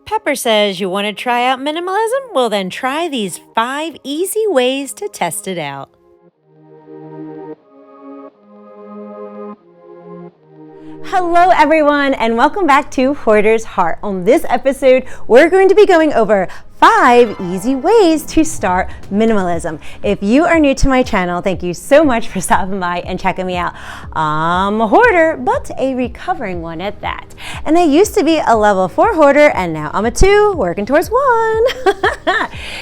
Pepper says you want to try out minimalism? Well, then try these 5 easy ways to test it out. Hello everyone and welcome back to Hoarder's Heart. On this episode, we're going to be going over 5 easy ways to start minimalism. If you are new to my channel, thank you so much for stopping by and checking me out. I'm a hoarder, but a recovering one at that. And I used to be a level 4 hoarder and now I'm a 2, working towards 1.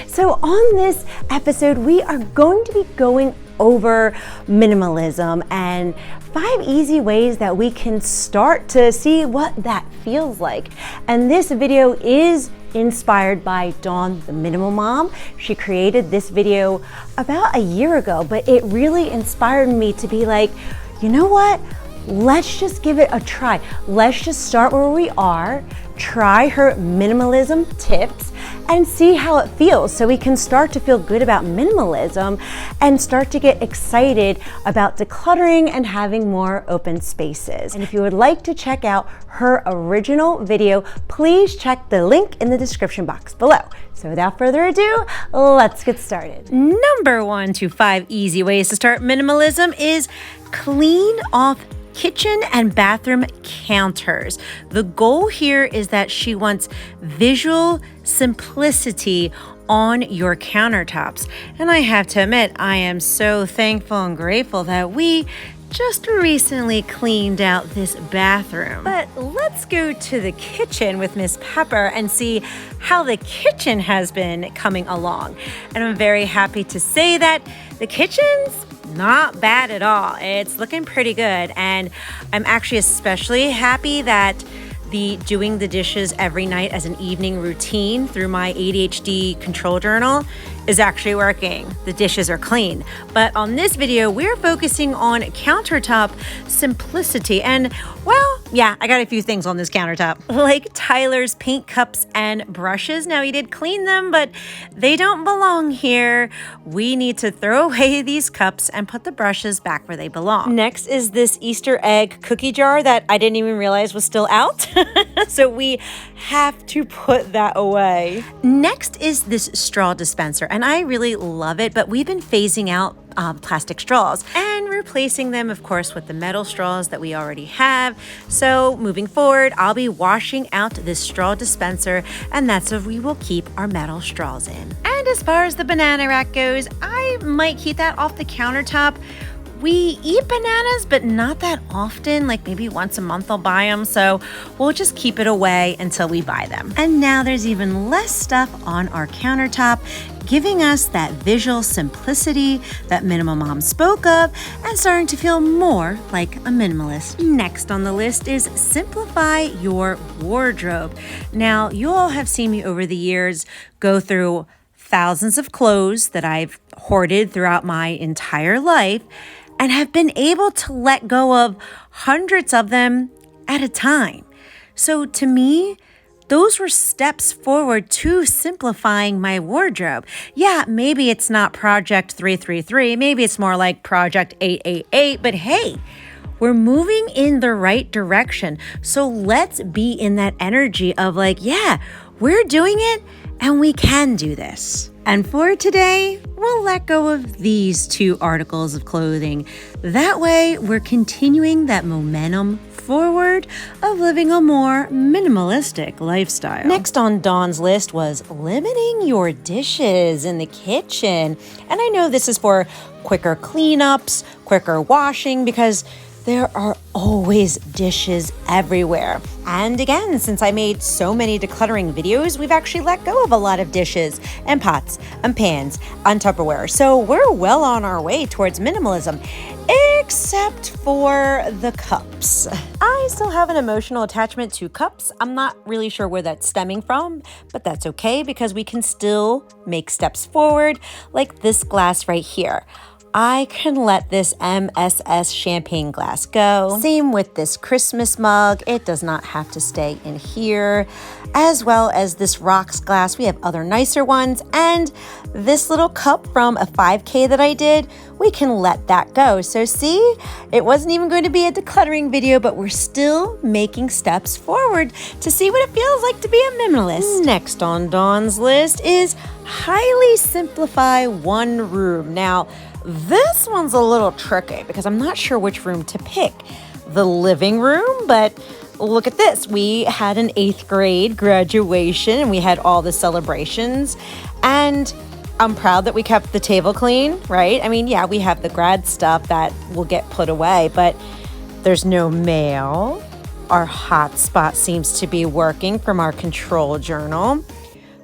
So on this episode, we are going to be going over minimalism and 5 easy ways that we can start to see what that feels like. And this video is inspired by Dawn, the Minimal Mom. She created this video about a year ago, but it really inspired me to be like, you know what? Let's just give it a try. Let's just start where we are, try her minimalism tips, and see how it feels so we can start to feel good about minimalism and start to get excited about decluttering and having more open spaces. And if you would like to check out her original video, please check the link in the description box below. So without further ado, let's get started. Number 1 to 5 easy ways to start minimalism is clean off kitchen and bathroom counters. The goal here is that she wants visual simplicity on your countertops. And I have to admit, I am so thankful and grateful that we just recently cleaned out this bathroom. But let's go to the kitchen with Miss Pepper and see how the kitchen has been coming along. And I'm very happy to say that the kitchen's not bad at all. It's looking pretty good. And I'm actually especially happy that doing the dishes every night as an evening routine through my ADHD control journal is actually working. The dishes are clean. But on this video, we're focusing on countertop simplicity. And well, yeah, I got a few things on this countertop, like Tyler's paint cups and brushes. Now, he did clean them, but they don't belong here. We need to throw away these cups and put the brushes back where they belong. Next is this Easter egg cookie jar that I didn't even realize was still out. So we have to put that away. Next is this straw dispenser, and I really love it, but we've been phasing out plastic straws and replacing them, of course, with the metal straws that we already have. So moving forward, I'll be washing out this straw dispenser, and that's where we will keep our metal straws in. And as far as the banana rack goes, I might keep that off the countertop. We eat bananas, but not that often, like maybe once a month I'll buy them, so we'll just keep it away until we buy them. And now there's even less stuff on our countertop, giving us that visual simplicity that Minimal Mom spoke of and starting to feel more like a minimalist. Next on the list is simplify your wardrobe. Now, you all have seen me over the years go through thousands of clothes that I've hoarded throughout my entire life, and have been able to let go of hundreds of them at a time. So to me, those were steps forward to simplifying my wardrobe. Yeah, maybe it's not Project 333, maybe it's more like Project 888, but hey, we're moving in the right direction. So let's be in that energy of like, yeah, we're doing it and we can do this. And for today, we'll let go of these 2 articles of clothing. That way, we're continuing that momentum forward of living a more minimalistic lifestyle. Next on Dawn's list was limiting your dishes in the kitchen. And I know this is for quicker cleanups, quicker washing, because there are always dishes everywhere. And again, since I made so many decluttering videos, we've actually let go of a lot of dishes and pots and pans and Tupperware. So we're well on our way towards minimalism, except for the cups. I still have an emotional attachment to cups. I'm not really sure where that's stemming from, but that's okay because we can still make steps forward, like this glass right here. I can let this MSS champagne glass go. Same with this Christmas mug. It does not have to stay in here. As well as this rocks glass. We have other nicer ones. And this little cup from a 5K that I did, we can let that go. So see, it wasn't even going to be a decluttering video, but we're still making steps forward to see what it feels like to be a minimalist. Next on Dawn's list is highly simplify one room. Now, this one's a little tricky because I'm not sure which room to pick. The living room, but look at this. We had an 8th grade graduation and we had all the celebrations, and I'm proud that we kept the table clean, right? I mean, yeah, we have the grad stuff that will get put away, but there's no mail. Our hotspot seems to be working from our control journal,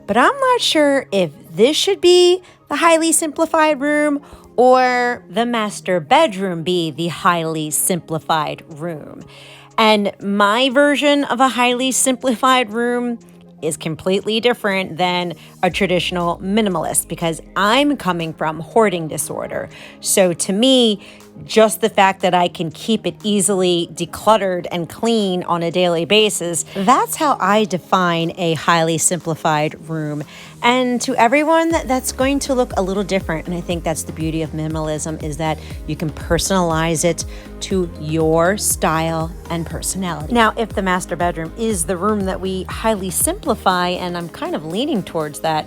but I'm not sure if this should be the highly simplified room or the master bedroom be the highly simplified room. And my version of a highly simplified room is completely different than a traditional minimalist because I'm coming from hoarding disorder. So to me, just the fact that I can keep it easily decluttered and clean on a daily basis, that's how I define a highly simplified room. And to everyone, that's going to look a little different. And I think that's the beauty of minimalism, is that you can personalize it to your style and personality. Now, if the master bedroom is the room that we highly simplify, and I'm kind of leaning towards that,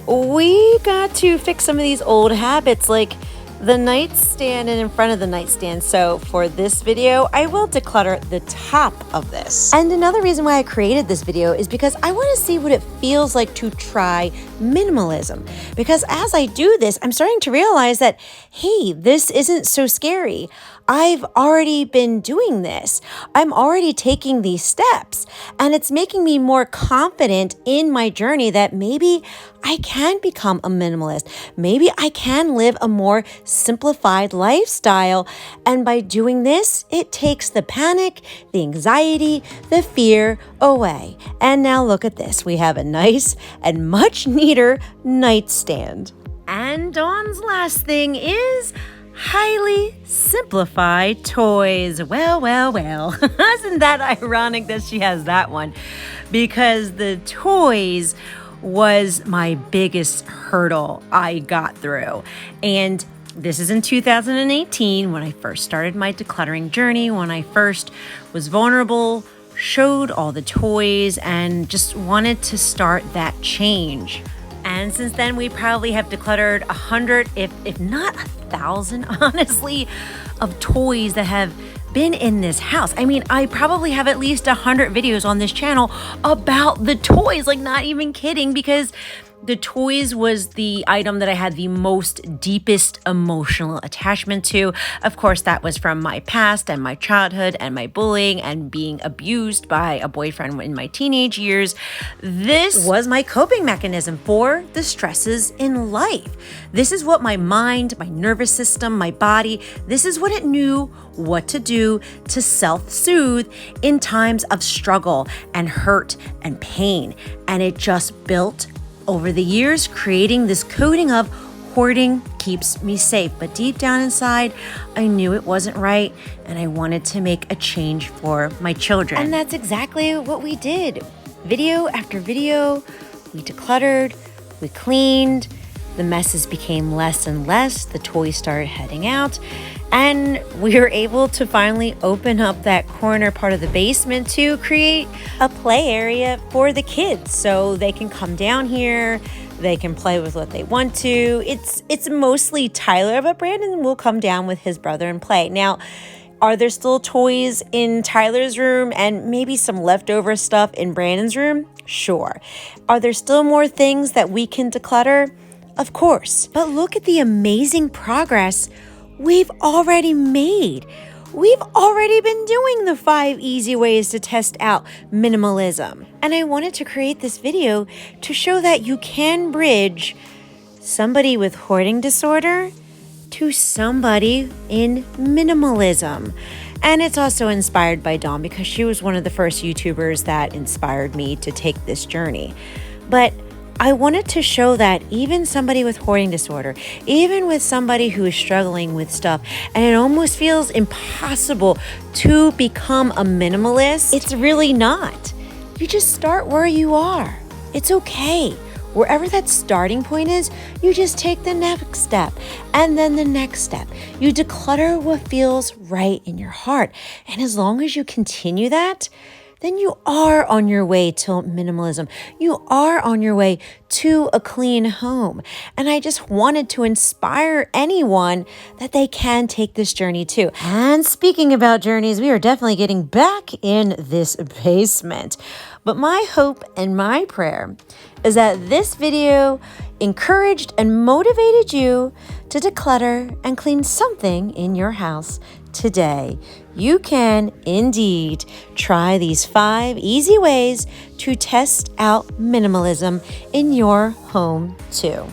we got to fix some of these old habits, like the nightstand and in front of the nightstand. So for this video, I will declutter the top of this. And another reason why I created this video is because I want to see what it feels like to try minimalism. Because as I do this, I'm starting to realize that, hey, this isn't so scary. I've already been doing this. I'm already taking these steps, and it's making me more confident in my journey that maybe I can become a minimalist. Maybe I can live a more simplified lifestyle. And by doing this, it takes the panic, the anxiety, the fear away. And now look at this. We have a nice and much neater nightstand. And Dawn's last thing is highly simplified toys. Well. Isn't that ironic that she has that one? Because the toys was my biggest hurdle I got through. And this is in 2018 when I first started my decluttering journey, when I first was vulnerable, showed all the toys, and just wanted to start that change. And since then, we probably have decluttered 100, if not 1,000, honestly, of toys that have been in this house. I mean, I probably have at least 100 videos on this channel about the toys, like not even kidding, because the toys was the item that I had the most deepest emotional attachment to. Of course, that was from my past and my childhood and my bullying and being abused by a boyfriend in my teenage years. This was my coping mechanism for the stresses in life. This is what my mind, my nervous system, my body, this is what it knew what to do to self-soothe in times of struggle and hurt and pain. And it just built over the years, creating this coding of hoarding keeps me safe. But deep down inside, I knew it wasn't right, and I wanted to make a change for my children. And that's exactly what we did. Video after video, we decluttered, we cleaned, the messes became less and less, the toys started heading out, and we were able to finally open up that corner part of the basement to create a play area for the kids so they can come down here, they can play with what they want to. It's mostly Tyler, but Brandon will come down with his brother and play. Now, are there still toys in Tyler's room and maybe some leftover stuff in Brandon's room? Sure. Are there still more things that we can declutter? Of course. But look at the amazing progress we've already made. We've already been doing the 5 easy ways to test out minimalism. And I wanted to create this video to show that you can bridge somebody with hoarding disorder to somebody in minimalism. And it's also inspired by Dawn because she was one of the first YouTubers that inspired me to take this journey. But I wanted to show that even somebody with hoarding disorder, even with somebody who is struggling with stuff, and it almost feels impossible to become a minimalist, it's really not. You just start where you are. It's okay. Wherever that starting point is, you just take the next step and then the next step. You declutter what feels right in your heart. And as long as you continue that, then you are on your way to minimalism. You are on your way to a clean home. And I just wanted to inspire anyone that they can take this journey too. And speaking about journeys, we are definitely getting back in this basement. But my hope and my prayer is that this video encouraged and motivated you to declutter and clean something in your house today. You can indeed try these 5 easy ways to test out minimalism in your home too.